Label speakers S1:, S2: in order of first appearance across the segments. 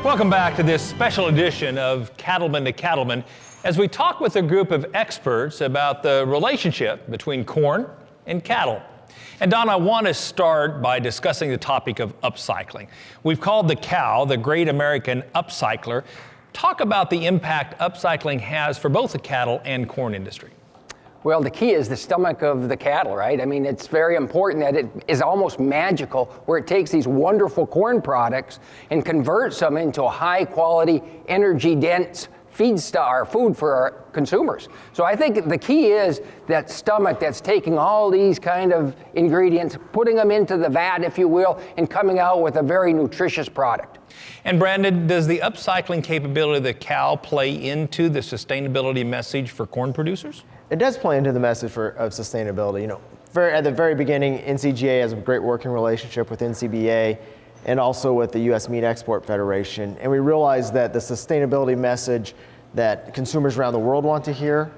S1: Welcome back to this special edition of Cattleman to Cattleman as we talk with a group of experts about the relationship between corn and cattle. And Don, I want to start by discussing the topic of upcycling. We've called the cow the great American upcycler. Talk about the impact upcycling has for both the cattle and corn industry.
S2: Well, the key is the stomach of the cattle, right? I mean, it's very important that it is almost magical where it takes these wonderful corn products and converts them into a high quality, energy dense food for our consumers. So I think the key is that stomach that's taking all these kind of ingredients, putting them into the vat, if you will, and coming out with a very nutritious product.
S1: And Brandon, does the upcycling capability of the cow play into the sustainability message for corn producers?
S3: It does play into the message of sustainability. You know, at the very beginning, NCGA has a great working relationship with NCBA and also with the U.S. Meat Export Federation. And we realized that the sustainability message that consumers around the world want to hear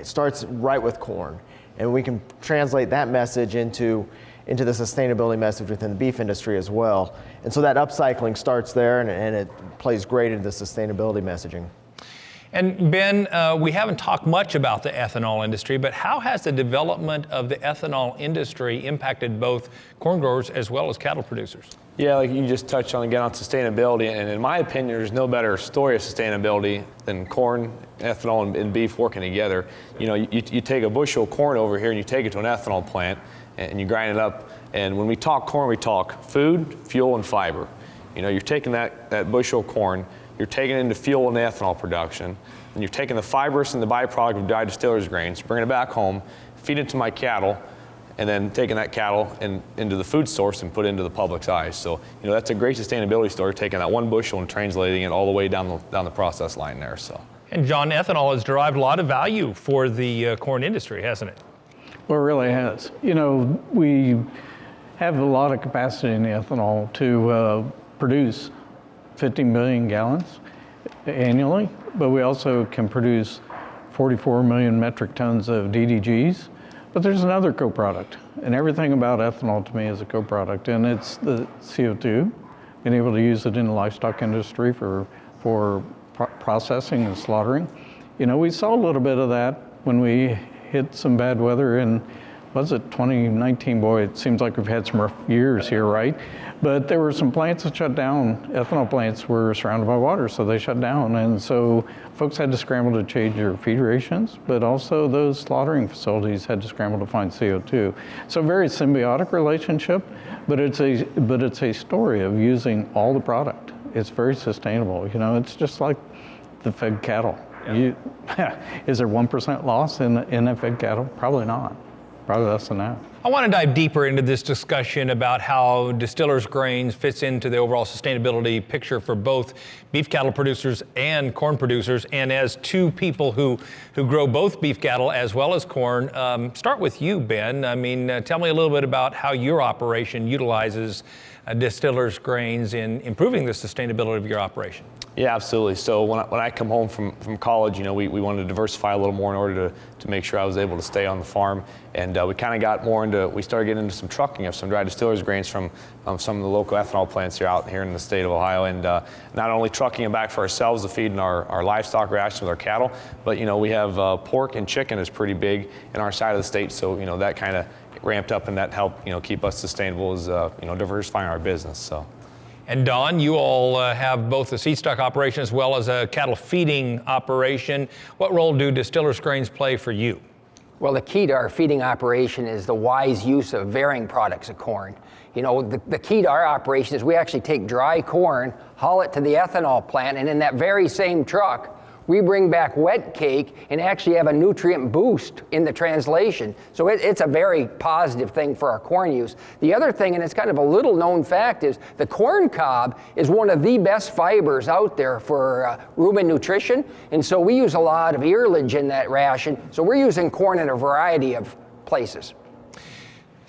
S3: starts right with corn. And we can translate that message into the sustainability message within the beef industry as well. And so that upcycling starts there, and it plays great into the sustainability messaging.
S1: And Ben, we haven't talked much about the ethanol industry, but how has the development of the ethanol industry impacted both corn growers as well as cattle producers?
S4: Yeah, like you just touched on again on sustainability, and in my opinion, there's no better story of sustainability than corn, ethanol, and beef working together. You know, you take a bushel of corn over here and you take it to an ethanol plant and you grind it up, and when we talk corn, we talk food, fuel, and fiber. You know, you're taking that bushel of corn, you're taking it into fuel and ethanol production, and you're taking the fibrous and the byproduct of dried distillers grains, bringing it back home, feed it to my cattle, and then taking that cattle into the food source and put it into the public's eyes. So, you know, that's a great sustainability story, taking that one bushel and translating it all the way down the process line there. So.
S1: And John, ethanol has derived a lot of value for the corn industry, hasn't it?
S5: Well, it really has. You know, we have a lot of capacity in the ethanol to produce 50 million gallons annually, but we also can produce 44 million metric tons of DDGs. But there's another co-product, and everything about ethanol to me is a co-product, and it's the CO2, being able to use it in the livestock industry for processing and slaughtering. You know, we saw a little bit of that when we hit some bad weather in, was it 2019? Boy, it seems like we've had some rough years here, right? But there were some plants that shut down. Ethanol plants were surrounded by water, so they shut down. And so folks had to scramble to change their feed rations, but also those slaughtering facilities had to scramble to find CO2. So very symbiotic relationship, but it's a story of using all the product. It's very sustainable. You know, it's just like the fed cattle. Yeah. Is there 1% loss in the fed cattle? Probably not. Probably less than that.
S1: I want to dive deeper into this discussion about how Distillers Grains fits into the overall sustainability picture for both beef cattle producers and corn producers. And as two people who grow both beef cattle as well as corn, start with you, Ben. I mean, tell me a little bit about how your operation utilizes Distillers Grains in improving the sustainability of your operation.
S4: Yeah, absolutely. So when I come home from college, you know, we wanted to diversify a little more in order to make sure I was able to stay on the farm. And we kind of got more we started getting into some trucking of some dried distillers grains from some of the local ethanol plants here in the state of Ohio. And not only trucking them back for ourselves to feed in our livestock rations with our cattle, but, you know, we have pork and chicken is pretty big in our side of the state. So, you know, that kind of ramped up and that helped, you know, keep us sustainable as, you know, diversifying our business. So.
S1: And Don, you all have both a seed stock operation as well as a cattle feeding operation. What role do Distillers Grains play for you?
S2: Well, the key to our feeding operation is the wise use of varying products of corn. You know, the key to our operation is we actually take dry corn, haul it to the ethanol plant, and in that very same truck, we bring back wet cake and actually have a nutrient boost in the translation. So it's a very positive thing for our corn use. The other thing, and it's kind of a little known fact, is the corn cob is one of the best fibers out there for rumen nutrition. And so we use a lot of earlage in that ration. So we're using corn in a variety of places.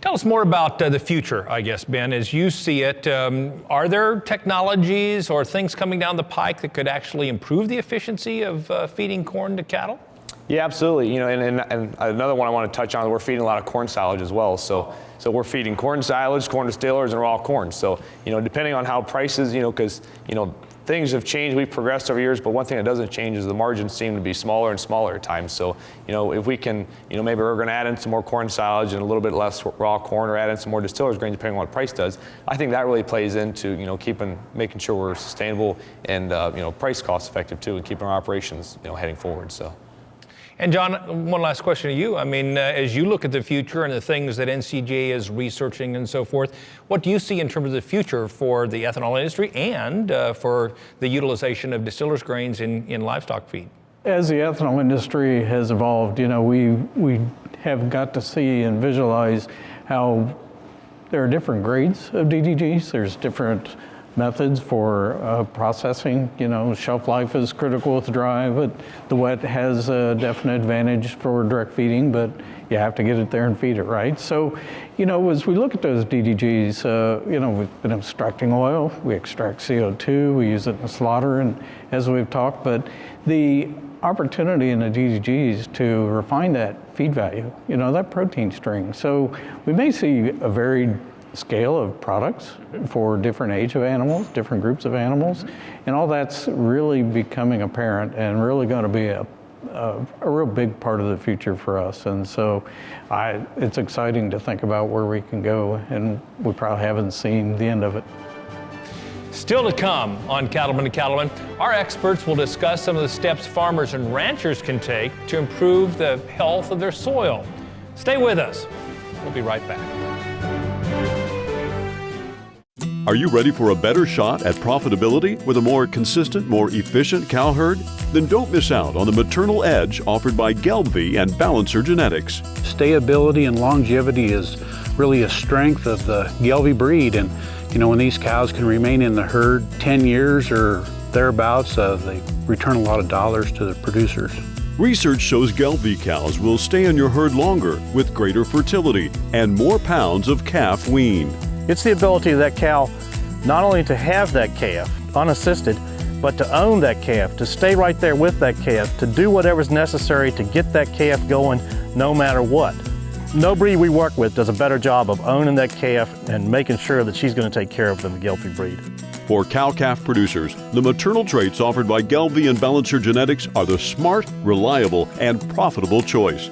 S1: Tell us more about the future, I guess, Ben, as you see it. Are there technologies or things coming down the pike that could actually improve the efficiency of feeding corn to cattle?
S4: Yeah, absolutely. You know, and another one I want to touch on, we're feeding a lot of corn silage as well. So we're feeding corn silage, corn distillers, and raw corn. So, you know, depending on how prices, you know, because, you know, things have changed. We've progressed over years, but one thing that doesn't change is the margins seem to be smaller and smaller at times. So, if we can, maybe we're going to add in some more corn silage and a little bit less raw corn, or add in some more distillers grain, depending on what price does. I think that really plays into, making sure we're sustainable and, price cost effective too, and keeping our operations, heading forward. So.
S1: And John, one last question to you. I mean, as you look at the future and the things that NCGA is researching and so forth, what do you see in terms of the future for the ethanol industry and for the utilization of distillers grains in livestock feed?
S5: As the ethanol industry has evolved, we have got to see and visualize how there are different grades of DDGs. There's different methods for processing. Shelf life is critical with dry, but the wet has a definite advantage for direct feeding, but you have to get it there and feed it right. So, as we look at those DDGs, we've been extracting oil, we extract CO2, we use it in the slaughter, and as we've talked, but the opportunity in the DDGs to refine that feed value, that protein string. So we may see a varied scale of products for different age of animals, different groups of animals, and all that's really becoming apparent and really going to be a real big part of the future for us. And so it's exciting to think about where we can go, and we probably haven't seen the end of it.
S1: Still to come on Cattleman to Cattleman, our experts will discuss some of the steps farmers and ranchers can take to improve the health of their soil. Stay with us. We'll be right back.
S6: Are you ready for a better shot at profitability with a more consistent, more efficient cow herd? Then don't miss out on the maternal edge offered by Gelbvieh and Balancer Genetics.
S7: Stability and longevity is really a strength of the Gelbvieh breed, and when these cows can remain in the herd 10 years or thereabouts, they return a lot of dollars to the producers.
S6: Research shows Gelbvieh cows will stay in your herd longer with greater fertility and more pounds of calf weaned.
S8: It's the ability of that cow not only to have that calf unassisted, but to own that calf, to stay right there with that calf, to do whatever's necessary to get that calf going no matter what. No breed we work with does a better job of owning that calf and making sure that she's going to take care of them, the Gelbvieh breed.
S6: For cow-calf producers, the maternal traits offered by Gelbvieh and Balancer Genetics are the smart, reliable, and profitable choice.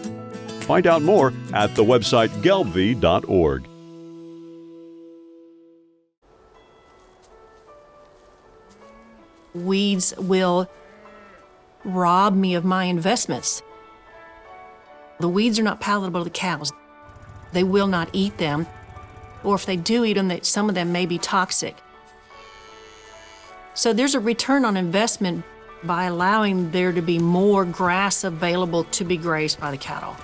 S6: Find out more at the website gelbvieh.org.
S9: Weeds will rob me of my investments. The weeds are not palatable to cows. They will not eat them, or if they do eat them, some of them may be toxic. So there's a return on investment by allowing there to be more grass available to be grazed by the cattle.